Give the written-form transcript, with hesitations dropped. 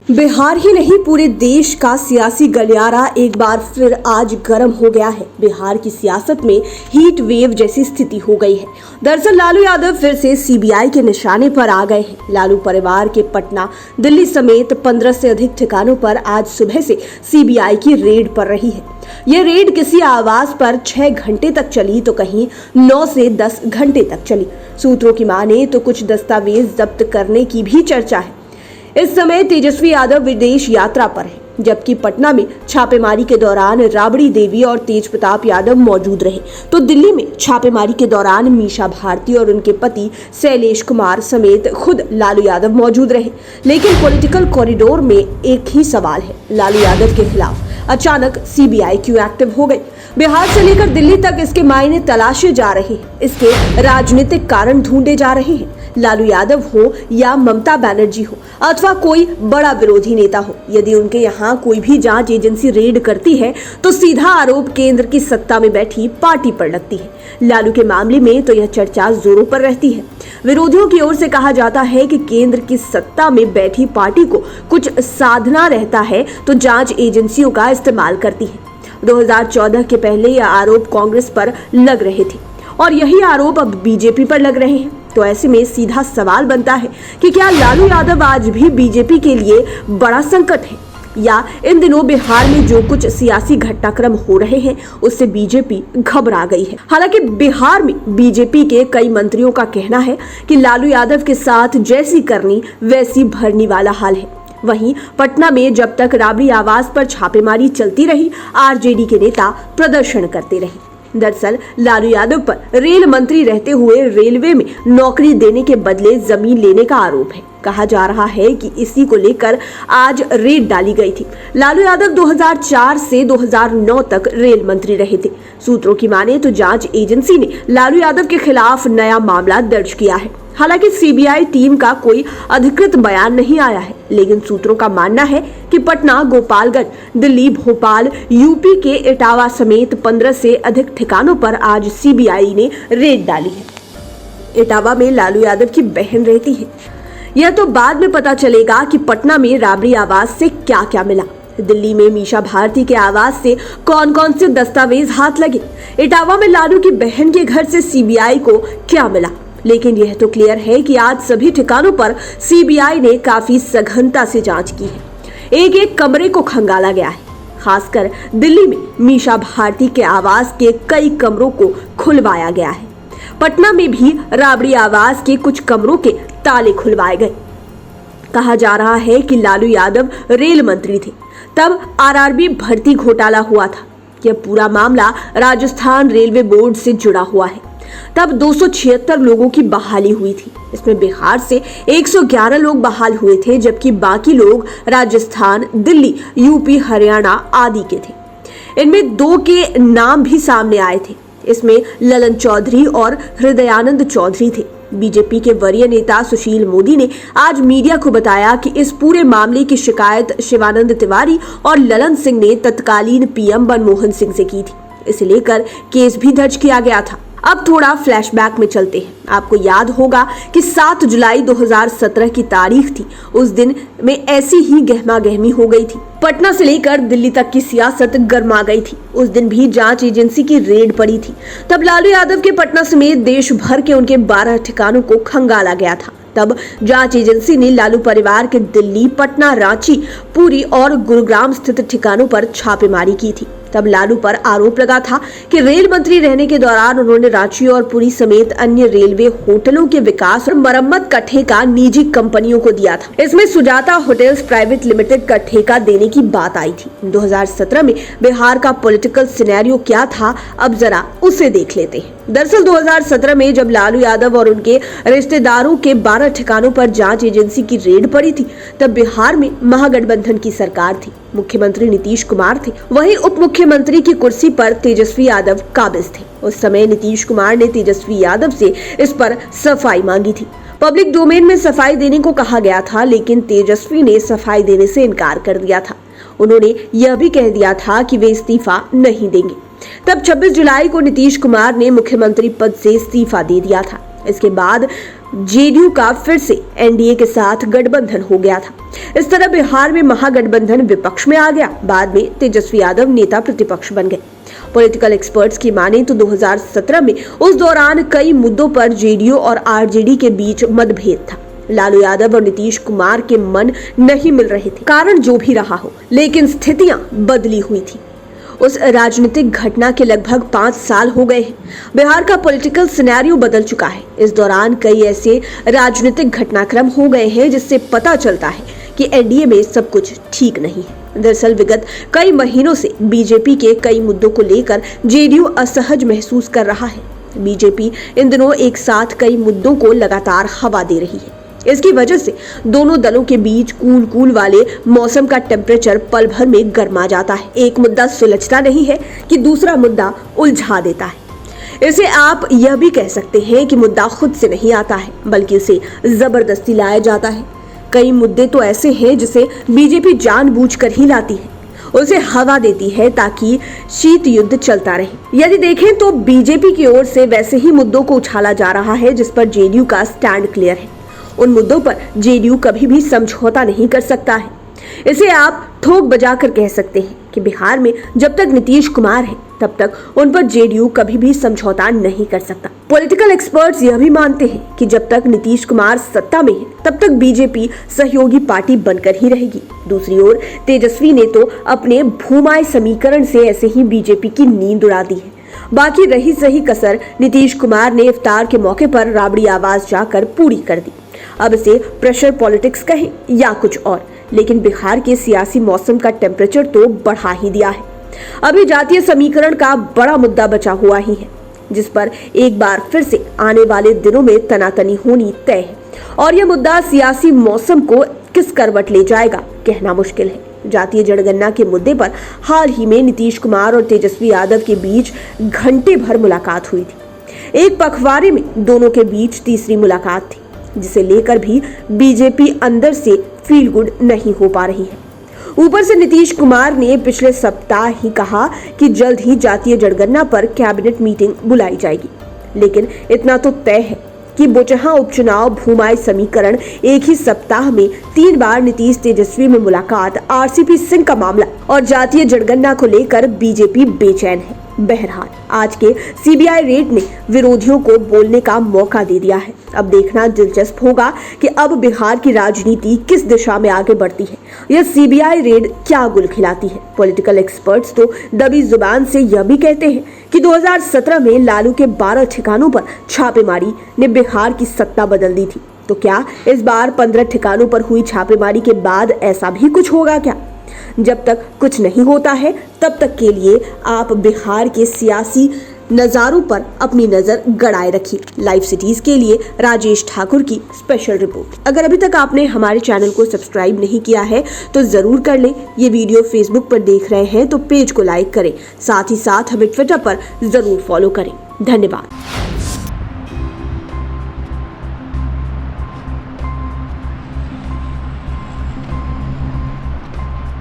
बिहार ही नहीं पूरे देश का सियासी गलियारा एक बार फिर आज गर्म हो गया है। बिहार की सियासत में हीट वेव जैसी स्थिति हो गई है। दरअसल लालू यादव फिर से सीबीआई के निशाने पर आ गए हैं। लालू परिवार के पटना, दिल्ली समेत 15 से अधिक ठिकानों पर आज सुबह से सीबीआई की रेड पड़ रही है। ये रेड किसी आवास पर 6 घंटे तक चली तो कहीं 9 से 10 घंटे तक चली। सूत्रों की माने तो कुछ दस्तावेज जब्त करने की भी चर्चा है। इस समय तेजस्वी यादव विदेश यात्रा पर है, जबकि पटना में छापेमारी के दौरान राबड़ी देवी और तेज प्रताप यादव मौजूद रहे, तो दिल्ली में छापेमारी के दौरान मीशा भारती और उनके पति शैलेश कुमार समेत खुद लालू यादव मौजूद रहे। लेकिन पॉलिटिकल कॉरिडोर में एक ही सवाल है, लालू यादव के खिलाफ अचानक सीबीआई क्यों एक्टिव हो गई? बिहार से लेकर दिल्ली तक इसके मायने तलाशे जा रहे हैं, इसके राजनीतिक कारण ढूंढे जा रहे हैं। लालू यादव हो या ममता बनर्जी हो अथवा कोई बड़ा विरोधी नेता हो, यदि उनके यहाँ कोई भी जांच एजेंसी रेड करती है तो सीधा आरोप केंद्र की सत्ता में बैठी पार्टी पर लगती है। लालू के मामले में तो यह चर्चा जोरों पर रहती है। विरोधियों की ओर से कहा जाता है कि केंद्र की सत्ता में बैठी पार्टी को कुछ साधना रहता है तो जांच एजेंसियों का इस्तेमाल करती है। 2014 के पहले यह आरोप कांग्रेस पर लग रहे थे और यही आरोप अब बीजेपी पर लग रहे हैं। तो ऐसे में सीधा सवाल बनता है कि क्या लालू यादव आज भी बीजेपी के लिए बड़ा संकट है, या इन दिनों बिहार में जो कुछ सियासी घटनाक्रम हो रहे हैं उससे बीजेपी घबरा गई है। हालांकि बिहार में बीजेपी के कई मंत्रियों का कहना है कि लालू यादव के साथ जैसी करनी वैसी भरनी वाला हाल है। वहीं पटना में जब तक राबड़ी आवास पर छापेमारी चलती रही, आरजेडी के नेता प्रदर्शन करते रहे। दरअसल लालू यादव पर रेल मंत्री रहते हुए रेलवे में नौकरी देने के बदले जमीन लेने का आरोप है। कहा जा रहा है कि इसी को लेकर आज रेड डाली गई थी। लालू यादव 2004 से 2009 तक रेल मंत्री रहे थे। सूत्रों की माने तो जांच एजेंसी ने लालू यादव के खिलाफ नया मामला दर्ज किया है। हालांकि सीबीआई टीम का कोई अधिकृत बयान नहीं आया है, लेकिन सूत्रों का मानना है कि पटना, गोपालगंज, दिल्ली, भोपाल, यूपी के इटावा समेत 15 से अधिक ठिकानों पर आज सीबीआई ने रेड डाली है। इटावा में लालू यादव की बहन रहती है। यह तो बाद में पता चलेगा कि पटना में राबड़ी आवास से क्या क्या मिला। दिल्ली में मीशा भारती के आवास से कौन कौन से दस्तावेज हाथ लगे। इटावा में लालू की बहन के घर से सीबीआई को क्या मिला। लेकिन यह तो क्लियर है कि आज सभी ठिकानों पर सीबीआई ने काफी सघनता से जांच की है। एक एक कमरे को खंगाला गया है। खासकर दिल्ली में मीशा भारती के आवास के कई कमरों को खुलवाया गया है। पटना में भी राबड़ी आवास के कुछ कमरों के ताले खुलवाए गए। कहा जा रहा है कि लालू यादव रेल मंत्री थे तब आरआरबी भर्ती घोटाला हुआ था। यह पूरा मामला राजस्थान रेलवे बोर्ड से जुड़ा हुआ है। तब 276 लोगों की बहाली हुई थी। इसमें बिहार से 111 लोग बहाल हुए थे, जबकि बाकी लोग राजस्थान, दिल्ली, यूपी, हरियाणा आदि के थे। इनमें 2 के नाम भी सामने आए थे। इसमें ललन चौधरी और हृदयानंद चौधरी थे। बीजेपी के वरीय नेता सुशील मोदी ने आज मीडिया को बताया कि इस पूरे मामले की शिकायत शिवानंद तिवारी और ललन सिंह ने तत्कालीन पीएम मनमोहन सिंह से की थी। इसे लेकर केस भी दर्ज किया गया था। अब थोड़ा फ्लैशबैक में चलते हैं। आपको याद होगा कि 7 जुलाई 2017 की तारीख थी। उस दिन में ऐसी ही गहमा गहमी हो गई थी। पटना से लेकर दिल्ली तक की सियासत गर्मा गई थी। उस दिन भी जांच एजेंसी की रेड पड़ी थी। तब लालू यादव के पटना समेत देश भर के उनके 12 ठिकानों को खंगाला गया था। तब जांच एजेंसी ने लालू परिवार के दिल्ली, पटना, रांची, पुरी और गुरुग्राम स्थित ठिकानों पर छापेमारी की थी। तब लालू पर आरोप लगा था कि रेल मंत्री रहने के दौरान उन्होंने रांची और पुरी समेत अन्य रेलवे होटलों के विकास और मरम्मत का ठेका निजी कंपनियों को दिया था। इसमें सुजाता होटल्स प्राइवेट लिमिटेड का ठेका देने की बात आई थी। 2017 में बिहार का पॉलिटिकल सिनेरियो क्या था, अब जरा उसे देख लेते हैं। दरअसल 2017 में जब लालू यादव और उनके रिश्तेदारों के 12 ठिकानों पर जांच एजेंसी की रेड पड़ी थी, तब बिहार में महागठबंधन की सरकार थी। मुख्यमंत्री नीतीश कुमार थे। वहीं उप मुख्यमंत्री की कुर्सी पर तेजस्वी यादव काबिज थे। उस समय नीतीश कुमार ने तेजस्वी यादव से इस पर सफाई मांगी थी। पब्लिक डोमेन में सफाई देने को कहा गया था, लेकिन तेजस्वी ने सफाई देने से इनकार कर दिया था। उन्होंने यह भी कह दिया था कि वे इस्तीफा नहीं देंगे। तब 26 जुलाई को नीतीश कुमार ने मुख्यमंत्री पद से इस्तीफा दे दिया था। इसके बाद जेडीयू का फिर से एनडीए के साथ गठबंधन हो गया था। इस तरह बिहार में महागठबंधन विपक्ष में आ गया। बाद में तेजस्वी यादव नेता प्रतिपक्ष बन गए। पॉलिटिकल एक्सपर्ट्स की माने तो 2017 में उस दौरान कई मुद्दों पर जेडीयू और आरजेडी के बीच मतभेद था। लालू यादव और नीतीश कुमार के मन नहीं मिल रहे थे, कारण जो भी रहा हो, लेकिन स्थितियां बदली हुई थी। उस राजनीतिक घटना के लगभग 5 साल हो गए हैं। बिहार का पॉलिटिकल सिनेरियो बदल चुका है। इस दौरान कई ऐसे राजनीतिक घटनाक्रम हो गए हैं जिससे पता चलता है कि एनडीए में सब कुछ ठीक नहीं है। दरअसल विगत कई महीनों से बीजेपी के कई मुद्दों को लेकर जेडीयू असहज महसूस कर रहा है। बीजेपी इन दिनों एक साथ कई मुद्दों को लगातार हवा दे रही है। इसकी वजह से दोनों दलों के बीच कूल वाले मौसम का टेम्परेचर पल भर में गर्मा जाता है। एक मुद्दा सुलझता नहीं है कि दूसरा मुद्दा उलझा देता है। इसे आप यह भी कह सकते हैं कि मुद्दा खुद से नहीं आता है, बल्कि उसे जबरदस्ती लाया जाता है। कई मुद्दे तो ऐसे हैं जिसे बीजेपी जानबूझकर ही लाती है, उसे हवा देती है ताकि शीत युद्ध चलता रहे। यदि देखें तो बीजेपी की ओर से वैसे ही मुद्दों को उछाला जा रहा है जिस पर जेडीयू का स्टैंड क्लियर है। उन मुद्दों पर जेडीयू कभी भी समझौता नहीं कर सकता है। इसे आप ठोक बजाकर कह सकते हैं कि बिहार में जब तक नीतीश कुमार है तब तक उन पर जेडीयू कभी भी समझौता नहीं कर सकता। पॉलिटिकल एक्सपर्ट्स यह भी मानते हैं कि जब तक नीतीश कुमार सत्ता में है तब तक बीजेपी सहयोगी पार्टी बनकर ही रहेगी। दूसरी ओर तेजस्वी ने तो अपने भूमाय समीकरण से ऐसे ही बीजेपी की नींद उड़ा दी है। बाकी रही सही कसर नीतीश कुमार ने इफ्तार के मौके पर राबड़ी आवाज जाकर पूरी कर दी। अब इसे प्रेशर पॉलिटिक्स कहें या कुछ और, लेकिन बिहार के सियासी मौसम का टेम्परेचर तो बढ़ा ही दिया है। अभी जातीय समीकरण का बड़ा मुद्दा बचा हुआ ही है, जिस पर एक बार फिर से आने वाले दिनों में तनातनी होनी तय है। और यह मुद्दा सियासी मौसम को किस करवट ले जाएगा कहना मुश्किल है। जातीय जनगणना के मुद्दे पर हाल ही में नीतीश कुमार और तेजस्वी यादव के बीच घंटे भर मुलाकात हुई थी। एक पखवाड़े में दोनों के बीच तीसरी मुलाकात थी, जिसे लेकर भी बीजेपी अंदर से फील गुड नहीं हो पा रही है। ऊपर से नीतीश कुमार ने पिछले सप्ताह ही कहा कि जल्द ही जातीय जनगणना पर कैबिनेट मीटिंग बुलाई जाएगी, लेकिन इतना तो तय है कि बोचहा उपचुनाव, भूमाय समीकरण, एक ही सप्ताह में 3 बार नीतीश तेजस्वी में मुलाकात, आरसीपी सिंह का मामला और जातीय जनगणना को लेकर बीजेपी बेचैन है। बहरहाल आज के सीबीआई रेड ने विरोधियों को बोलने का मौका दे दिया है। अब देखना दिलचस्प होगा कि अब बिहार की राजनीति किस दिशा में आगे बढ़ती है। यह सीबीआई रेड क्या गुल खिलाती है। पॉलिटिकल एक्सपर्ट्स तो दबी जुबान से यह भी कहते हैं कि 2017 में लालू के 12 ठिकानों पर छापेमारी ने बिहार की सत्ता बदल दी थी। तो क्या इस बार 15 ठिकानों पर हुई छापेमारी के बाद ऐसा भी कुछ होगा क्या? जब तक कुछ नहीं होता है तब तक के लिए आप बिहार के सियासी नज़ारों पर अपनी नज़र गड़ाए रखिए। लाइव सिटीज के लिए राजेश ठाकुर की स्पेशल रिपोर्ट। अगर अभी तक आपने हमारे चैनल को सब्सक्राइब नहीं किया है तो जरूर कर लें। ये वीडियो फेसबुक पर देख रहे हैं तो पेज को लाइक करें, साथ ही साथ हमें ट्विटर पर जरूर फॉलो करें। धन्यवाद।